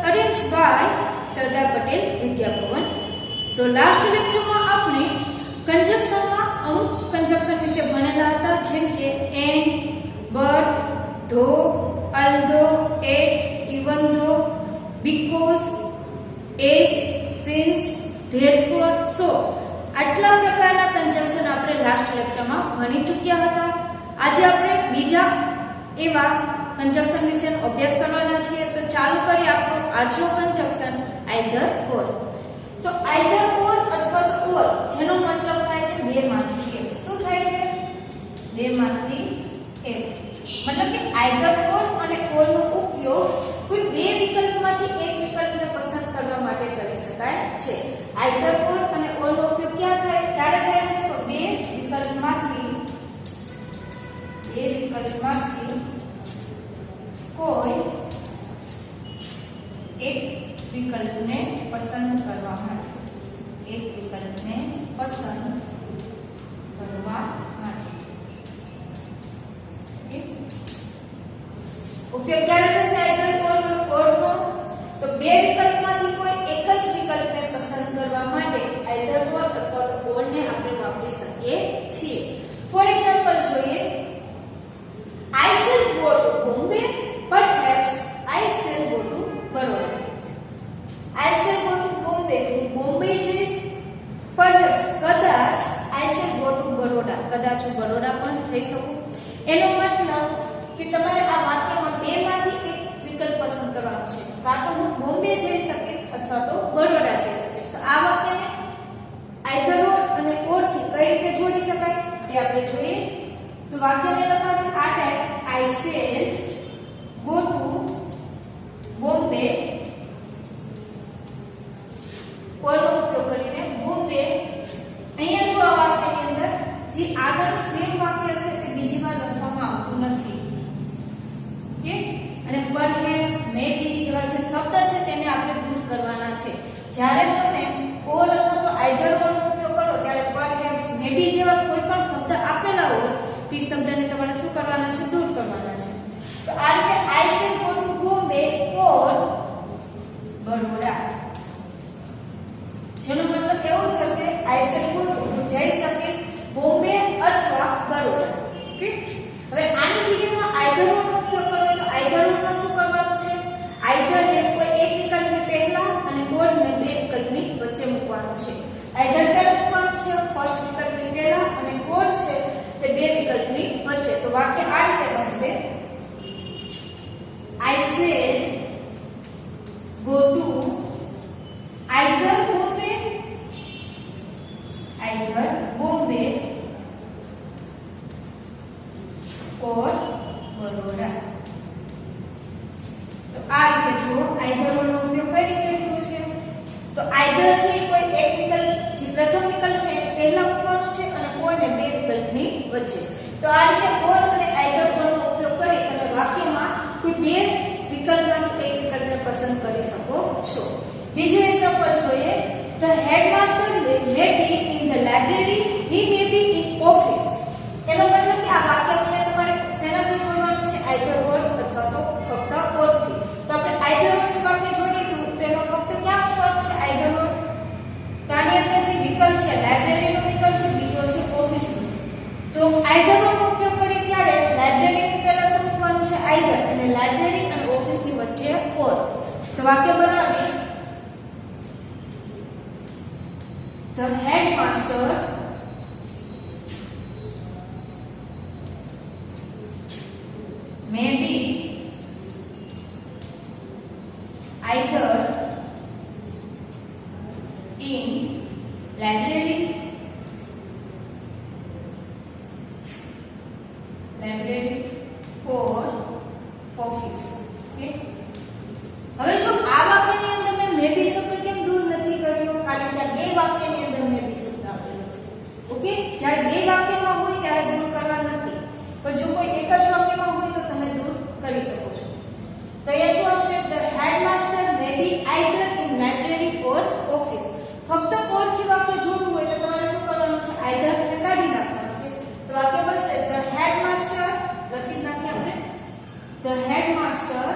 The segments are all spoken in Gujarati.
arranged by Sardar Patel Vidya Bhavan. So last lecture માં આપણે conjunction માં અમુક conjunction વિશે ભણેલા હતા, જેમ કે and, but, though, although, at, even though, because, as, since, therefore, so. આટલા પ્રકારના conjunction આપણે લાસ્ટ લેક્ચરમાં ભણી ચૂક્યા હતા. આજે આપણે બીજા એવા conjunction વિશેનો અભ્યાસ કરવાના છીએ. તો ચાલુ કરીએ આપણો આજનો conjunction either or. તો either or અથવા તો or જેનો મતલબ થાય છે બે માંથી એક. શું થાય છે? બે માંથી એક. મતલબ કે either or અને or નો ઉપયોગ કોઈ બે વિકલ્પમાંથી એક વિકલ્પને પસંદ કરવા માટે કરી શકાય છે. either or અને or નો ઉપયોગ ક્યાં થાય? ત્યારે થાય છે તો બે વિકલ્પમાંથી કોઈ એક વિકલ્પને પસંદ કરવા માટે. એક વિકલ્પને પસંદ કરવા માટે. ઉપયોગ ક્યારે થશે either or નો? તો બે વિકલ્પમાંથી કોઈ એક જ વિકલ્પને પસંદ કરવા માટે either or અથવા તો or ને આપણે વાપરી શકીએ છીએ. ફોર એક્ઝામ્પલ જોઈએ, I shall go to Bombay, perhaps I shall go to Baroda. I shall go to Bombay, હું બોમ્બે જઈશ. perhaps કદાચ I shall go to Baroda, કદાચ હું બરોડા પણ જઈ શકું. એનો મતલબ કે તમારે આ વાક્યમાં બે માંથી એક વિકલ્પ પસંદ કરવાનો છે. કાં તો હું બોમ્બે જઈ શકીશ અથવા તો બરોડા જઈ શકીશ. તો આ વાક્યને either or અને or થી કઈ રીતે જોડી શકાય તે આપણે જોઈએ. તો વાક્યને લખાશે આ type, I shall go to Bombay, or નો ઉપયોગ કરીને બોમ્બે. અહીંયા જો આ વાક્યની અંદર જે આગળનું સેમ વાક્ય છે તે બીજી વાર લખવામાં આવતું નથી. ઓકે, અને perhaps, maybe જેવા જે શબ્દ છે તેને આપણે દૂર કરવાના છે. જ્યારે તમે or અથવા તો either or નો ઉપયોગ કરો ત્યારે perhaps, maybe જેવા કોઈ પણ શબ્દ આપેલા હોય તે શબ્દને તમારે શું કરવાના છે? દૂર કરવાના છે. તો આ રીતે I shall go to Bombay or Baroda, જેનો મતલબ એવું થશે I shall go to, હું જઈ શકીશ બોમ્બે અથવા બરોડા. ઓકે, હવે આની જગ્યામાં either or નો ઉપયોગ કરવો હોય તો either or માં શું કરવાનું છે? either ને કોઈ એક વિકલ્પની પહેલા અને or ને બે વિકલ્પની વચ્ચે મૂકવાનું છે. either ક્યારે મૂકવાનું છે? ફર્સ્ટ વિકલ્પની પહેલા અને or છે તે બે વિકલ્પની વચ્ચે. તો વાક્ય આ રીતે બનશે, I shall go to either Bombay or Baroda. તો આ રીતે જુઓ either or નો ઉપયોગ કઈ રીતે થયો છે. તો either છે કોઈ એક વિકલ્પ, જે પ્રથમ વિકલ્પ છે પહેલા મૂકવાનું છે અને or ને બે વિકલ્પની વચ્ચે. તો આ રીતે or અને either or નો ઉપયોગ કરી તમે વાક્યમાં કોઈ બે વિકલ્પમાંથી એક વિકલ્પને પસંદ કરી શકો છો. બીજું એક્ઝામ્પલ જોઈએ, the headmaster may be in the library, he may be in office. એનો મતલબ કે આ વાક્યને તમારે શેનાથી જોડવાનું છે? either or અથવા તો ફક્ત or થી. તો આપણે either or થી વાક્ય જોડીશું તો એનો ફક્ત ક્યાં મૂકવાનું છે? either or. તો આની અંદર જે વિકલ્પ છે લાઇબ્રેરીનો વિકલ્પ છે, બીજો છે ઓફિસનો. તો either or નો ઉપયોગ કરીએ ત્યારે લાઇબ્રેરીની પહેલા શું મૂકવાનું છે? either, અને લાઇબ્રેરી અને ઓફિસની વચ્ચે or. તો વાક્ય બનાવીએ, the headmaster may be either in library or office. Okay, હવે જો આ વાક્યની અંદર મેં maybe શબ્દ કેમ દૂર નથી કર્યો? કારણ કે બે વાક્યની અંદર maybe શબ્દ આપેલો છે. ઓકે, જ્યારે બે વાક્યમાં હોય ત્યારે દૂર કરવા નથી, પણ જો કોઈ એક જ વાક્યમાં હોય તો તમે દૂર કરી શકો છો. તો અહીંયા શું આવશે? the headmaster may be either in library or office. ફક્ત or થી વાક્ય જોડવું હોય તો તમારે શું કરવાનું છે? either ને કાઢી નાખવાનું છે. તો વાક્ય બનશે the headmaster, લખી નાખીએ આપણે, the headmaster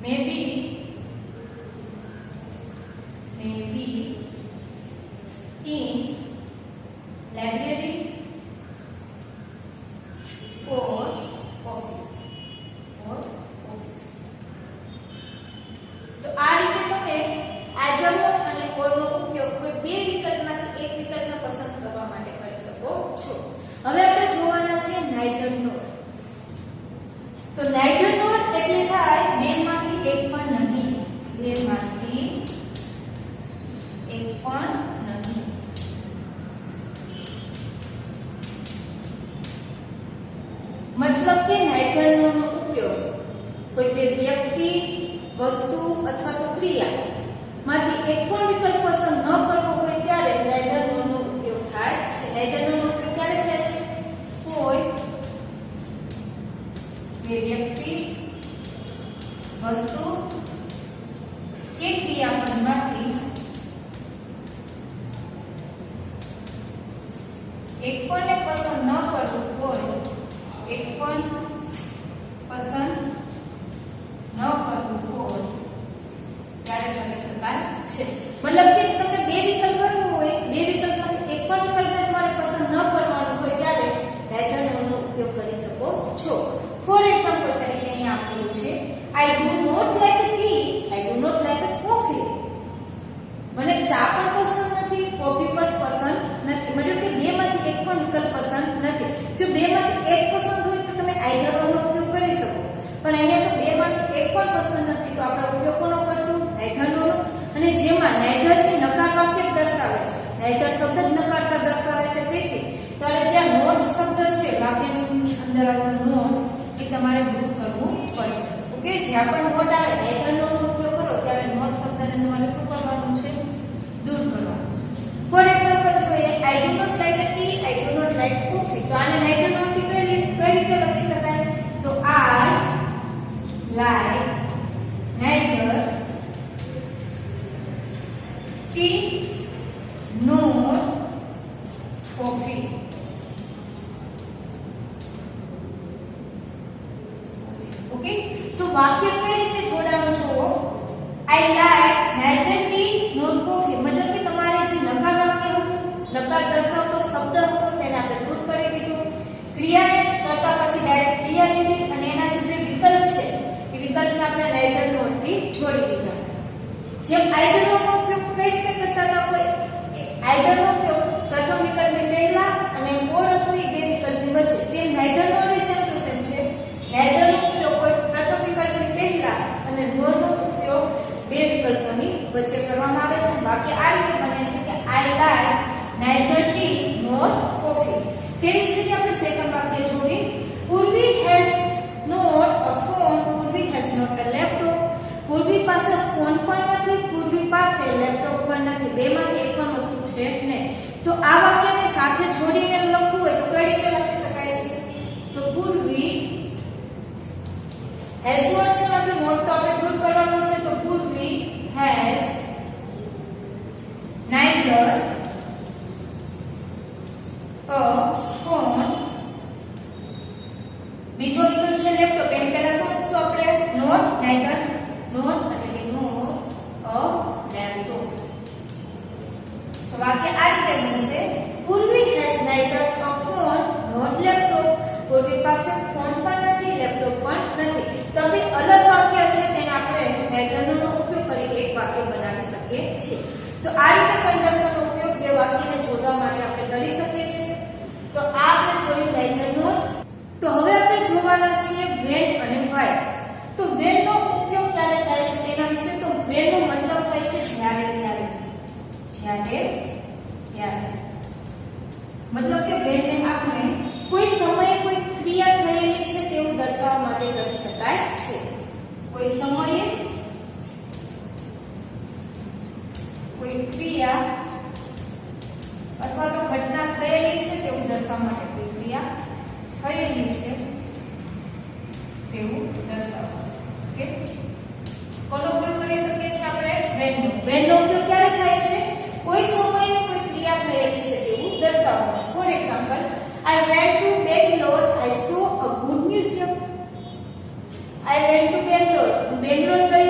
may be in library or office. તો આ રીતે તમે either or અને or નો ઉપયોગ કોઈ બે વિકલ્પમાંથી એક વિકલ્પને પસંદ કરવા માટે કરી શકો છો. હવે આપણે જોવાના છે neither nor. તો neither nor એટલે થાય બેમાંથી એક પણ નહીં. બેમાંથી એક પણ નહીં. મતલબ કે neither nor નો ઉપયોગ કોઈ બે વ્યક્તિ, વસ્તુ અથવા તો ક્રિયા માંથી એક પણ વિકલ્પ પસંદ ન કરવો હોય ત્યારે neither nor નો ઉપયોગ થાય છે. neither nor નો ઉપયોગ ક્યારે થાય છે? કોઈ બે વ્યક્તિ, વસ્તુ કે ક્રિયામાંથી એક પણ પસંદ ન કરવું હોય, એક પણ પસંદ ન કરવું હોય ત્યારે કરી શકાય છે. મતલબ કે તમને બે વિકલ્પ કરવું હોય, બે વિકલ્પમાંથી એક પણ વિકલ્પને તમારે પસંદ ન કરવાનું હોય ત્યારે neither nor નો ઉપયોગ કરી શકો છો. ફોર એક્ઝામ્પલ તરીકે અહીં આપેલું છે I do not like tea, I do not like coffee. મને ચા પણ પસંદ નથી, કોફી પણ પસંદ નથી. મતલબ કે બેમાંથી એક પણ વિકલ્પ પસંદ નથી. જો બેમાંથી એક પસંદ હોય તો તમે either or નો ઉપયોગ કરી શકો. પણ અહીંયા તો બેમાંથી એક પણ પસંદ નથી તો આપણે ઉપયોગ કોનો કરશું? neither nor નો. અને જેમાં neither છે નકાર વાક્ય દર્શાવે છે. neither શબ્દ જ નકારતા દર્શાવે છે. તેથી ત્યારે જ્યાં not શબ્દ છે વાક્યની અંદર આવતો not એ તમારે દૂર કરવું પડશે. ઓકે, જ્યાં પણ not આવે neither nor નો ઉપયોગ કરો ત્યારે not શબ્દને તમારે શું કરવાનું છે? દૂર કરવાનું છે. ફોર એક્ઝામ્પલ જોઈએ I do not like tea, I do not like coffee. તો આને neither nor થી કઈ રીતે લખી શકાય? તો I like neither tea nor coffee. Okay, તો વાક્ય કઈ રીતે જોડાણું છો? I like neither tea nor coffee. મતલબ કે તમારે જે નકાર વાક્ય હતું, નકાર દર્શાવતો શબ્દ હતો તેને આપણે દૂર કરી દીધું. ક્રિયાને કરતા પછી ડાયરેક્ટ ક્રિયા લીધી અને એના જે બે વિકલ્પ છે એ વિકલ્પને આપણે neither nor થી જોડી દીધા. જેમ either or નો ઉપયોગ કઈ રીતે કરતા હતા? કોઈ either નો ઉપયોગ પ્રથમ વિકલ્પની પહેલા અને or હતો એ બે વિકલ્પની વચ્ચે. તેમ neither nor એ સેમ ટુ સેમ છે. neither નો ઉપયોગ કોઈ પ્રથમ વિકલ્પની પહેલા અને nor નો ઉપયોગ બે વિકલ્પોની વચ્ચે કરવામાં આવે છે. વાક્ય આ રીતે બને છે કે I like neither tea nor coffee. તેવી જ રીતે આપણે સેકન્ડ વાક્ય જોઈએ. પૂર્વી has not a phone, પૂર્વી has not a laptop. પૂર્વી પાસે ફોન પણ નથી, પૂર્વી પાસે લેપટોપ પણ નથી. બેમાંથી એક પણ વસ્તુ છે નહીં. તો આ વાક્યને સાથે જોડીને લખવું હોય તો કઈ રીતે લખી શકાય છે? તો પૂર્વી has not છે એટલે not તો આપણે દૂર કરવાનું છે. તો પૂર્વી has neither a phone. બીજો વિકલ્પ છે લેપટોપ. એની પહેલા શું મૂકશું આપણે? not, neither not એટલે કે no a laptop. તો વાક્ય આ રીતે બનશે. પૂર્વી has neither a phone nor laptop. પૂર્વી પાસે ફોન પણ નથી, લેપટોપ પણ નથી. તો બે અલગ વાક્ય છે તેને આપણે neither nor નો ઉપયોગ કરી એક વાક્ય બનાવી શકીએ છીએ. તો આ રીતે કંજક્શનનો ઉપયોગ બે વાક્યને જોડવા માટે આપણે કરી શકીએ છીએ. તો આ આપણે જોયું neither nor. તો હવે આપણે જોવાના છીએ when અને why. તો when નો ઉપયોગ ક્યારે થાય છે તેના વિશે. તો when નો મતલબ થાય છે જ્યારે ત્યારે. જ્યારે ત્યારે મતલબ કે when ને આપણે કોઈ સમયે કોઈ ક્રિયા થયેલી છે તેવું દર્શાવવા માટે કરી શકાય છે. કોઈ સમયે કોઈ ક્રિયા અથવા તો ઘટના થયેલી છે તેવું દર્શાવવા માટે કોઈ ક્રિયા થયેલી છે તેવું દર્શાવવા. ઓકે, કોનો ઉપયોગ કરી શકીએ છીએ આપણે? when no. when નો ઉપયોગ ક્યારે થાય છે? કોઈ સમયે કોઈ ક્રિયા થયેલી છે તેવું દર્શાવવા. For example I went to Bangalore, I saw a good museum. I went to Bangalore. Bangalore ગઈ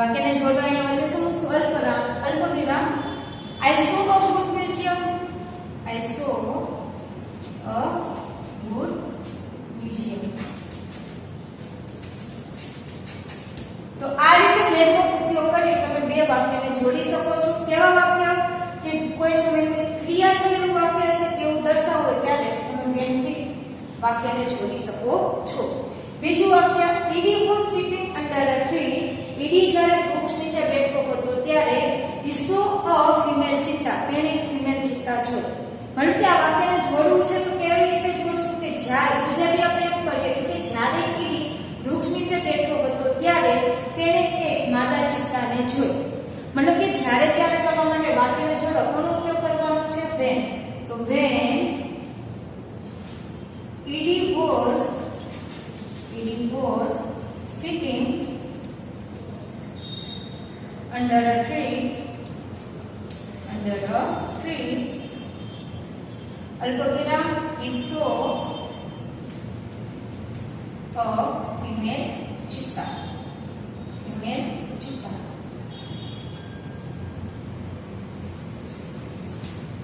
વાક્યને જોડવા અહીંયા વચ્ચે શું મૂકશું? અલ્પવિરામ. I saw a good museum. I saw a good museum. તો આ રીતે બેનો ઉપયોગ કરી તમે બે વાક્યને જોડી શકો છો. કેવા વાક્ય? કે કોઈ સમયે ક્રિયા થયેલું વાક્ય છે તેવું દર્શાવવું હોય ત્યારે તમે બેનથી વાક્યને જોડી શકો છો. બીજું વાક્ય, Eddie was sitting under a tree. Eddie જ્યારે વૃક્ષ નીચે બેઠો હતો ત્યારે he saw a female cheetah. તેને એક ફિમેલ ચિત્તા જોઈ. મતલબ કે આ વાક્યને જોડવું છે તો કેવી રીતે જોડશું? કે જ્યારે ગુજરાતી આપણે એવું કરીએ છીએ કે જ્યારે ઈડી વૃક્ષ નીચે બેઠો હતો ત્યારે તેને એક માદા ચિત્તાને જોઈ. મતલબ કે જ્યારે ત્યારે કરવા માટે વાક્યને જોડો કોનો ઉપયોગ કરવાનો છે? when. તો when Eddie was sitting under a tree અલ્પવિરામ he saw a female cheetah.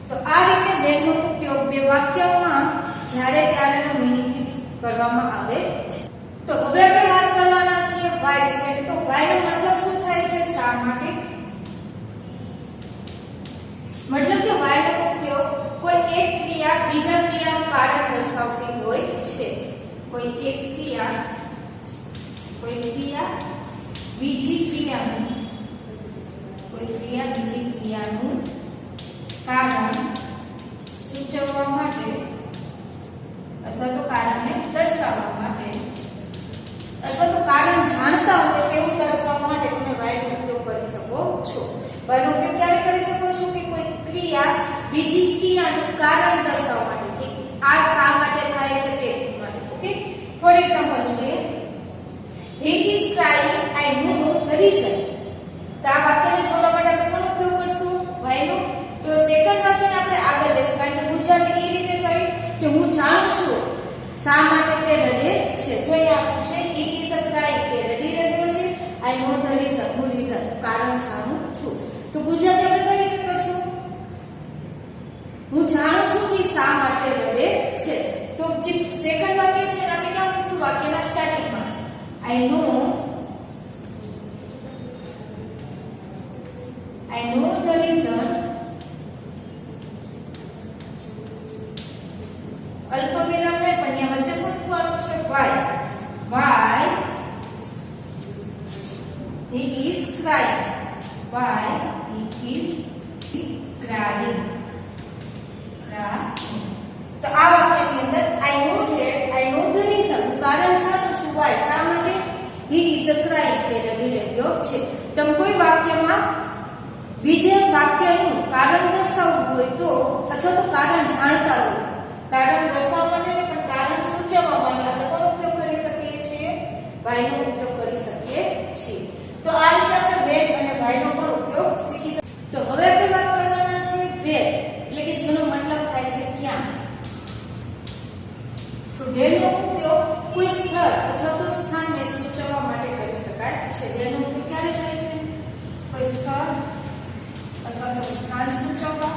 તો આ રીતે બેનો ઉપયોગ બે વાક્યમાં જ્યારે ત્યારેનો મીનિંગ કરવામાં આવે છે. તો હવે આપણે વાત કરવાના છીએ why વિશે. તો why નો મતલબ શું થાય છે? શા માટે. મતલબ કે why નો ઉપયોગ કોઈ એક ક્રિયા બીજા ક્રિયાનું કારણ દર્શાવતી હોય છે. કોઈ ક્રિયા બીજી ક્રિયાનું કારણ સૂચવવા માટે અથવા તો કારણને દર્શાવવા માટે અથવા તો કારણ જાણતા હોય તેવું દર્શાવવા માટે તમે why નો ઉપયોગ કરી શકો છો. why નો ઉપયોગ ક્યારે કરી શકો છો? કે કોઈ ક્રિયા બીજી ક્રિયાનું કારણ દર્શાવવા માટે, કે આ શા માટે થાય છે તે માટે. ઓકે, ફોર એક્ઝામ્પલ જોઈએ, he is crying, I know the reason. તો આ વાક્યને જોડવા માટે આપણે કોનો ઉપયોગ કરશું? why નો. તો સેકન્ડ વાક્યને આપણે આગળ લેશું કારણ કે ગુજરાતી એ રીતે કરી કે હું જાણું છું શા માટે તે રડે છે. જોઈએ આપણું છે he is crying, તે રડી રહ્યો છે. I know the reason, હું રીઝન કારણ જાણું છું. તો ગુજરાતી આપણે કઈ રીતે કરશું? હું જાણું છું કે શા માટે રડે છે. તો જે સેકન્ડ વાક્ય છે આપણે ક્યાં મૂકશું? વાક્યના સ્ટાર્ટિંગમાં. I know the reason. અલ્પવિરામ નહીં પણ અહીંયા વચ્ચે શું મૂકવાનું છે? why he is crying. તો આ વાક્યની અંદર I know the reason, હું કારણ જાણું છું. why, શા માટે? he is crying, તે રડી રહ્યો છે. તમે કોઈ વાક્યમાં બીજે વાક્યનું કારણ દર્શાવવું હોય તો અથવા તો કારણ જાણતા હોય, કારણ દર્શાવવા માટે પણ કારણ સૂચવવા માટે આપણે કોનો ઉપયોગ કરી શકીએ છીએ? why નો ઉપયોગ કરી શકીએ છીએ. તો આ રીતે આપણે when અને why નો પણ ઉપયોગ શીખી ગયા. તો હવે આપણે વાત કરવાના છે where, એટલે કે જેનો મતલબ થાય છે ક્યાં. તો where નો ઉપયોગ કોઈ સ્થળ અથવા તો સ્થાનને સૂચવવા માટે કરી શકાય છે. where નો ઉપયોગ ક્યારે થાય છે? કોઈ સ્થળ અથવા તો સ્થાન સૂચવવા.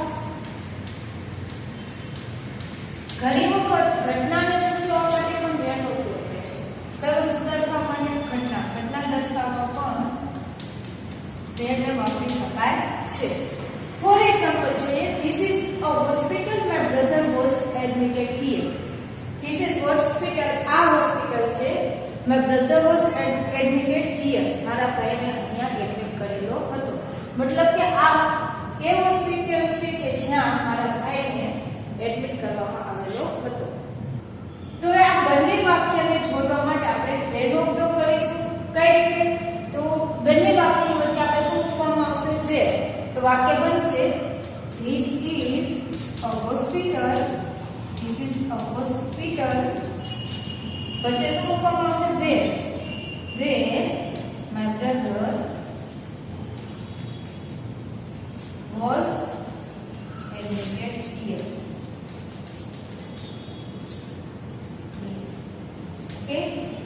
ઘણી વખત ઘટનાને સૂચવવા માટે પણ where નો ઉપયોગ થાય છે. કઈ વસ્તુ દર્શાવવા માટે? ઘટના દર્શાવવા પણ where ને વાપરી શકાય છે. ફોર એક્ઝામ્પલ જોઈએ, this is a hospital, my brother was admitted here. This is hospital, આ હોસ્પિટલ છે. my brother was admitted here, મારા ભાઈને અહીંયા એડમિટ કરેલો હતો. મતલબ કે આ એ હોસ્પિટલ છે કે જ્યાં મારા ભાઈને એડમિટ કરવામાં આવેલો હતો. તો આ બંને વાક્યને જોડવા માટે આપણે where નો ઉપયોગ કરીશું. કઈ રીતે? તો બંને વાક્યની વચ્ચે આપણે શું મૂકવામાં આવશે? where. તો વાક્ય બનશે this is a hospital. વચ્ચે શું મૂકવામાં આવશે? where my brother was admitted here. Okay,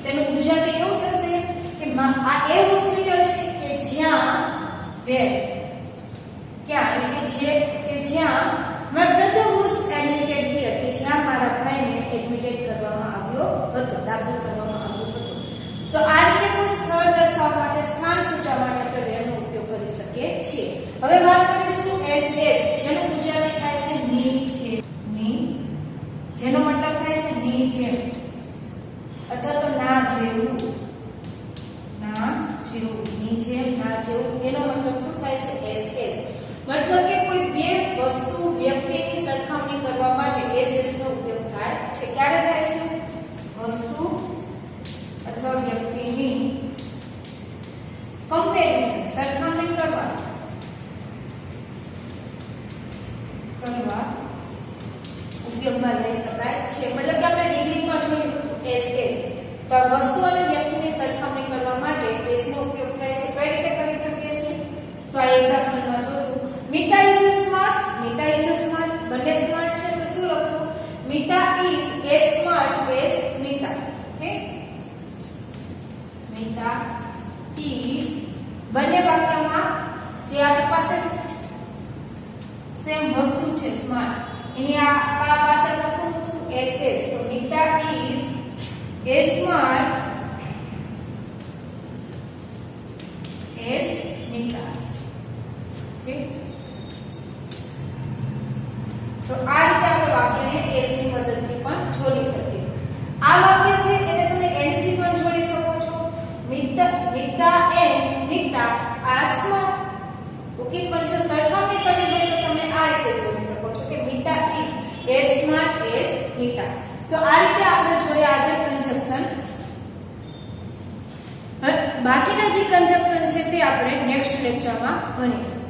તેનું ગુજરાતી એવું થશે કે આ એ હોસ્પિટલ છે કે જ્યાં વેર ક્યાં એટલે કે જ્યાં my brother was admitted here કે જ્યાં મારા ભાઈને એડમિટેડ કરવામાં આવ્યો હતો, દાખલ કરવામાં આવ્યો હતો. તો આ રીતે કોઈ સ્થળ દર્શાવવા માટે, સ્થાન સૂચવવા માટે આપણે વેર નો ઉપયોગ કરી શકીએ છીએ. હવે વાત કરીશું એસ જેનું ઉચ્ચારણ થાય છે નીચે, ની, જેનો મતલબ થાય છે નીચે અથવા તો ના જેવું, ના જેવું, નીચે, ના જેવું, એનો મતલબ શું થાય છે એસ. મતલબ કે કોઈ બે વસ્તુ, વ્યક્તિની સરખામણી કરવા માટે એસ નો ઉપયોગ થાય છે. ક્યારે થાય છે? વસ્તુ અથવા વ્યક્તિની કમ્પેરિઝન, સરખામણી કરવા ઉપયોગમાં લઈ શકાય છે. મતલબ કે આપણે ડિગ્રીમાં જોયું હતું એસ. તો વસ્તુ અને વ્યક્તિની સરખામણી કરવા માટે એસ નો ઉપયોગ થાય છે. કઈ રીતે કરી શકીએ છીએ? તો આ એક્ઝામ્પલમાં જોશું. Meeta is smart, Nita is smart, બંને સ્માર્ટ છે તો શું લખશું? Meeta is S smart S Nita. Okay, Meeta is, બંને વાક્યમાં જે આપણી પાસે સેમ વસ્તુ છે સ્માર્ટ, એની આ પાસે આપણે શું મૂકશું? એસ. તો Meeta is S smart S Nita. Okay, તો આ રીતે આપણે વાક્યને એસ ની મદદથી પણ જોડી શકીએ. આ વાક્ય છે એને તમે એન્ડ થી પણ જોડી શકો છો. Mita and Nita are smart. Okay, પણ જો સરખામણી કરવી હોય તો તમે આ રીતે જોડી શકો છો કે Meeta is S smart S Nita. તો આ રીતે આપણે જોઈએ આજે કન્જક્શન. બાકીના જે કન્જક્શન છે તે આપણે નેક્સ્ટ લેક્ચરમાં ભણીશું.